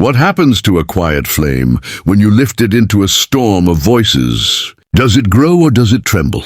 What happens to a quiet flame when you lift it into a storm of voices? Does it grow or does it tremble?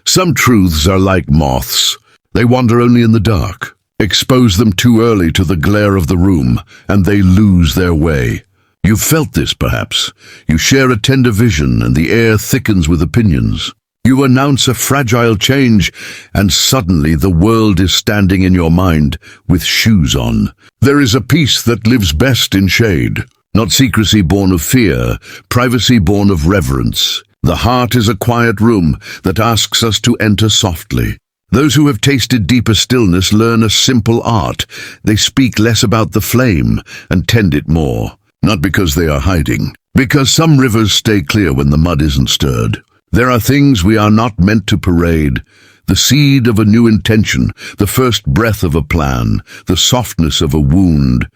Some truths are like moths. They wander only in the dark. Expose them too early to the glare of the room, and they lose their way. You've felt this, perhaps. You share a tender vision, and the air thickens with opinions. You announce a fragile change, and suddenly the world is standing in your mind with shoes on. There is a peace that lives best in shade. Not secrecy born of fear, privacy born of reverence. The heart is a quiet room that asks us to enter softly. Those who have tasted deeper stillness learn a simple art. They speak less about the flame and tend it more. Not because they are hiding, because some rivers stay clear when the mud isn't stirred. There are things we are not meant to parade. The seed of a new intention, the first breath of a plan, the softness of a wound,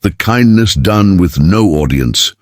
the kindness done with no audience,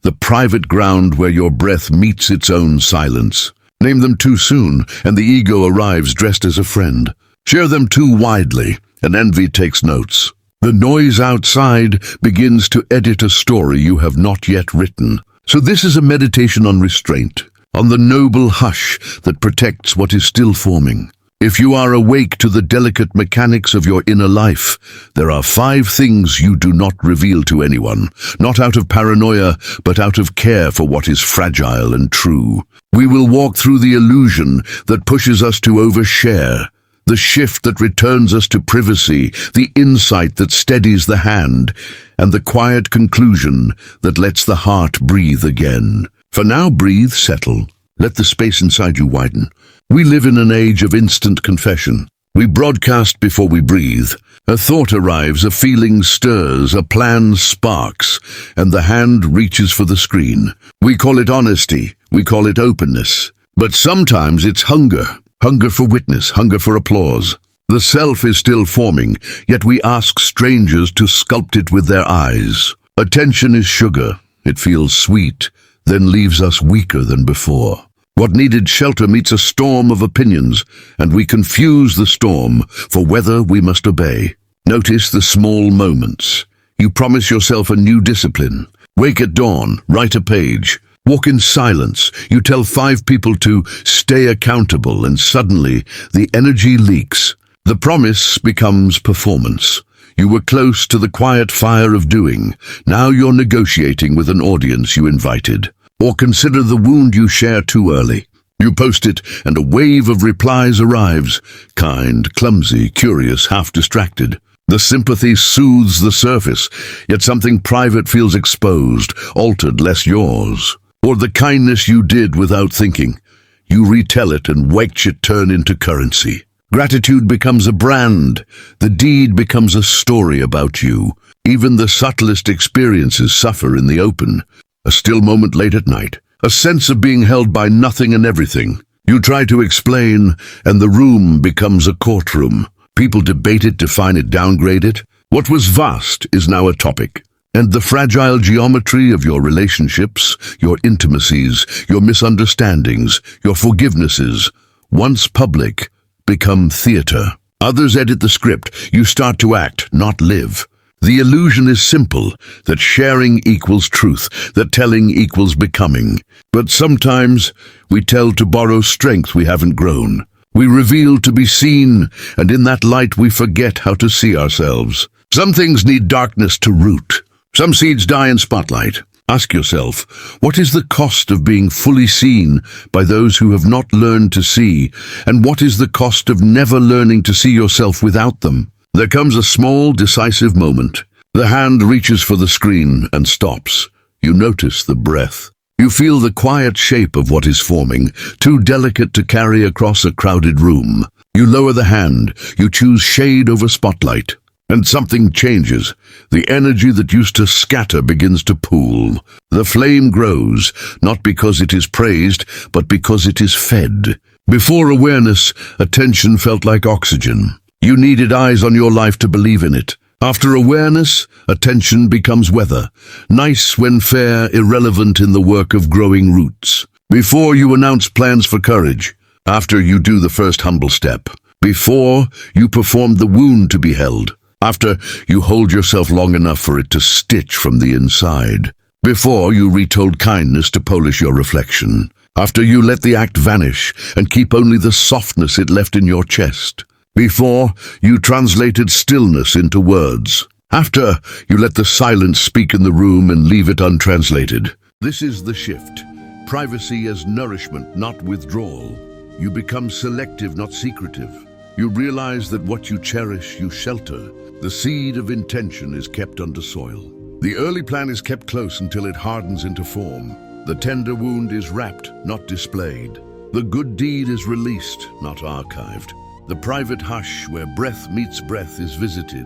the private ground where your breath meets its own silence. Name them too soon, and the ego arrives dressed as a friend. Share them too widely, and envy takes notes. The noise outside begins to edit a story you have not yet written. So this is a meditation on restraint, on the noble hush that protects what is still forming. If you are awake to the delicate mechanics of your inner life, there are 5 things you do not reveal to anyone, not out of paranoia, but out of care for what is fragile and true. We will walk through the illusion that pushes us to overshare, the shift that returns us to privacy, the insight that steadies the hand, and the quiet conclusion that lets the heart breathe again. For now, breathe, settle. Let the space inside you widen. We live in an age of instant confession. We broadcast before we breathe. A thought arrives, a feeling stirs, a plan sparks, and the hand reaches for the screen. We call it honesty. We call it openness. But sometimes it's hunger. Hunger for witness, hunger for applause. The self is still forming, yet we ask strangers to sculpt it with their eyes. Attention is sugar. It feels sweet, then leaves us weaker than before. What needed shelter meets a storm of opinions, and we confuse the storm for whether we must obey. Notice the small moments. You promise yourself a new discipline. Wake at dawn, write a page. Walk in silence. You tell 5 people to stay accountable, and suddenly the energy leaks. The promise becomes performance. You were close to the quiet fire of doing. Now you're negotiating with an audience you invited. Or consider the wound you share too early. You post it, and a wave of replies arrives. Kind, clumsy, curious, half-distracted. The sympathy soothes the surface, yet something private feels exposed, altered, less yours. Or the kindness you did without thinking. You retell it and watch it turn into currency. Gratitude becomes a brand. The deed becomes a story about you. Even the subtlest experiences suffer in the open. A still moment late at night. A sense of being held by nothing and everything. You try to explain, and the room becomes a courtroom. People debate it, define it, downgrade it. What was vast is now a topic. And the fragile geometry of your relationships, your intimacies, your misunderstandings, your forgivenesses, once public, become theater. Others edit the script. You start to act, not live. The illusion is simple, that sharing equals truth, that telling equals becoming. But sometimes we tell to borrow strength we haven't grown. We reveal to be seen, and in that light we forget how to see ourselves. Some things need darkness to root. Some seeds die in spotlight. Ask yourself, what is the cost of being fully seen by those who have not learned to see, and what is the cost of never learning to see yourself without them? There comes a small, decisive moment. The hand reaches for the screen and stops. You notice the breath. You feel the quiet shape of what is forming, too delicate to carry across a crowded room. You lower the hand. You choose shade over spotlight. And something changes. The energy that used to scatter begins to pool. The flame grows, not because it is praised, but because it is fed. Before awareness, attention felt like oxygen. You needed eyes on your life to believe in it. After awareness, attention becomes weather. Nice when fair, irrelevant in the work of growing roots. Before you announce plans for courage. After you do the first humble step. Before you perform the wound to be held. After, you hold yourself long enough for it to stitch from the inside. Before, you retold kindness to polish your reflection. After, you let the act vanish and keep only the softness it left in your chest. Before, you translated stillness into words. After, you let the silence speak in the room and leave it untranslated. This is the shift. Privacy as nourishment, not withdrawal. You become selective, not secretive. You realize that what you cherish, you shelter. The seed of intention is kept under soil. The early plan is kept close until it hardens into form. The tender wound is wrapped, not displayed. The good deed is released, not archived. The private hush where breath meets breath is visited,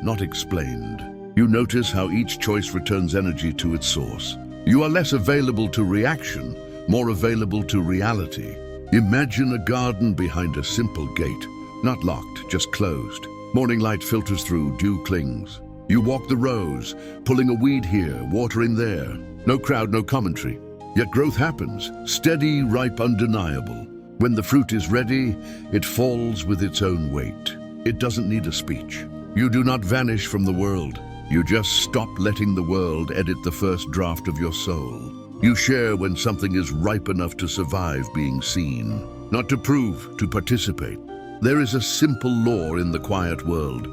not explained. You notice how each choice returns energy to its source. You are less available to reaction, more available to reality. Imagine a garden behind a simple gate, not locked, just closed. Morning light filters through, dew clings. You walk the rows, pulling a weed here, watering there. No crowd, no commentary. Yet growth happens, steady, ripe, undeniable. When the fruit is ready, it falls with its own weight. It doesn't need a speech. You do not vanish from the world. You just stop letting the world edit the first draft of your soul. You share when something is ripe enough to survive being seen. Not to prove, to participate. There is a simple law in the quiet world.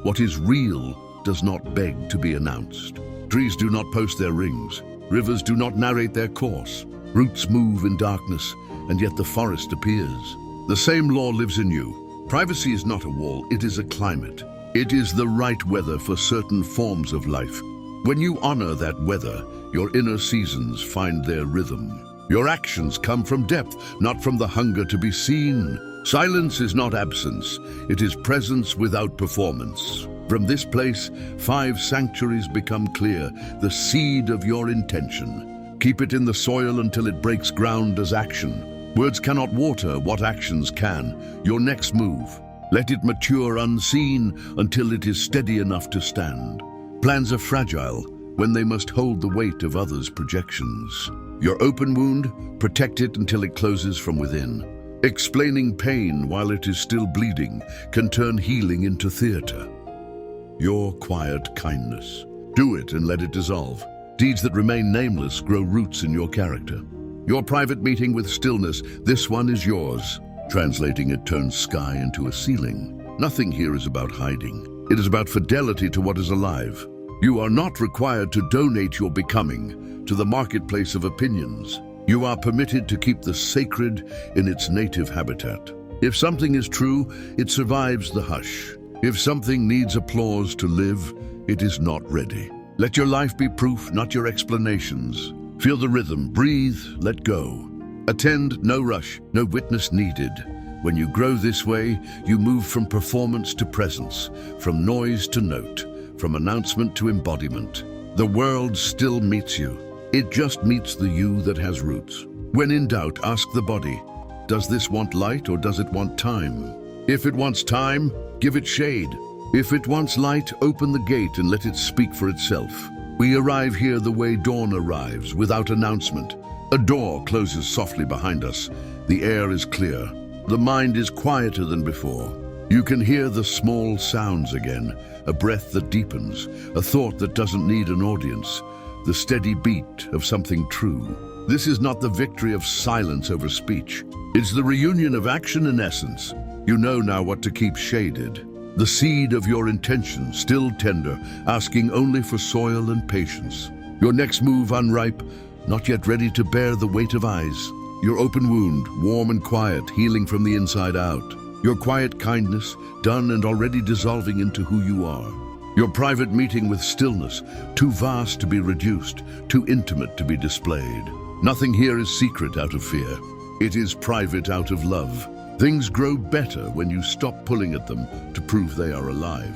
What is real does not beg to be announced. Trees do not post their rings. Rivers do not narrate their course. Roots move in darkness, and yet the forest appears. The same law lives in you. Privacy is not a wall, it is a climate. It is the right weather for certain forms of life. When you honor that weather, your inner seasons find their rhythm. Your actions come from depth, not from the hunger to be seen. Silence is not absence, it is presence without performance. From this place, 5 sanctuaries become clear, the seed of your intention. Keep it in the soil until it breaks ground as action. Words cannot water what actions can. Your next move. Let it mature unseen until it is steady enough to stand. Plans are fragile when they must hold the weight of others' projections. Your open wound, protect it until it closes from within. Explaining pain while it is still bleeding can turn healing into theater. Your quiet kindness. Do it and let it dissolve. Deeds that remain nameless grow roots in your character. Your private meeting with stillness, this one is yours. Translating it turns sky into a ceiling. Nothing here is about hiding. It is about fidelity to what is alive. You are not required to donate your becoming to the marketplace of opinions. You are permitted to keep the sacred in its native habitat. If something is true, it survives the hush. If something needs applause to live, it is not ready. Let your life be proof, not your explanations. Feel the rhythm, breathe, let go. Attend, no rush, no witness needed. When you grow this way, you move from performance to presence, from noise to note, from announcement to embodiment. The world still meets you. It just meets the you that has roots. When in doubt, ask the body, does this want light or does it want time? If it wants time, give it shade. If it wants light, open the gate and let it speak for itself. We arrive here the way dawn arrives, without announcement. A door closes softly behind us. The air is clear. The mind is quieter than before. You can hear the small sounds again, a breath that deepens, a thought that doesn't need an audience. The steady beat of something true. This is not the victory of silence over speech. It's the reunion of action and essence. You know now what to keep shaded. The seed of your intention, still tender, asking only for soil and patience. Your next move unripe, not yet ready to bear the weight of eyes. Your open wound, warm and quiet, healing from the inside out. Your quiet kindness, done and already dissolving into who you are. Your private meeting with stillness, too vast to be reduced, too intimate to be displayed. Nothing here is secret out of fear. It is private out of love. Things grow better when you stop pulling at them to prove they are alive.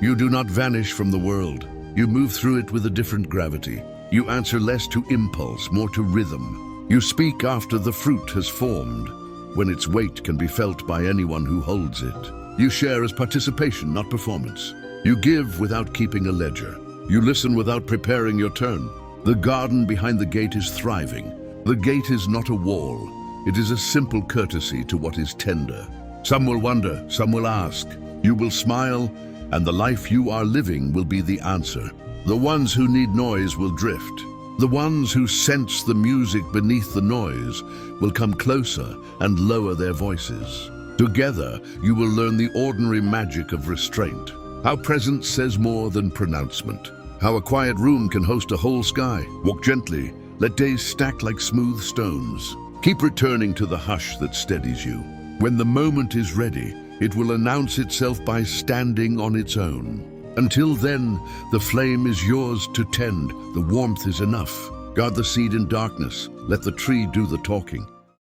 You do not vanish from the world. You move through it with a different gravity. You answer less to impulse, more to rhythm. You speak after the fruit has formed, when its weight can be felt by anyone who holds it. You share as participation, not performance. You give without keeping a ledger. You listen without preparing your turn. The garden behind the gate is thriving. The gate is not a wall. It is a simple courtesy to what is tender. Some will wonder, some will ask. You will smile, and the life you are living will be the answer. The ones who need noise will drift. The ones who sense the music beneath the noise will come closer and lower their voices. Together, you will learn the ordinary magic of restraint. How presence says more than pronouncement. How a quiet room can host a whole sky. Walk gently. Let days stack like smooth stones. Keep returning to the hush that steadies you. When the moment is ready, it will announce itself by standing on its own. Until then, the flame is yours to tend. The warmth is enough. Guard the seed in darkness. Let the tree do the talking.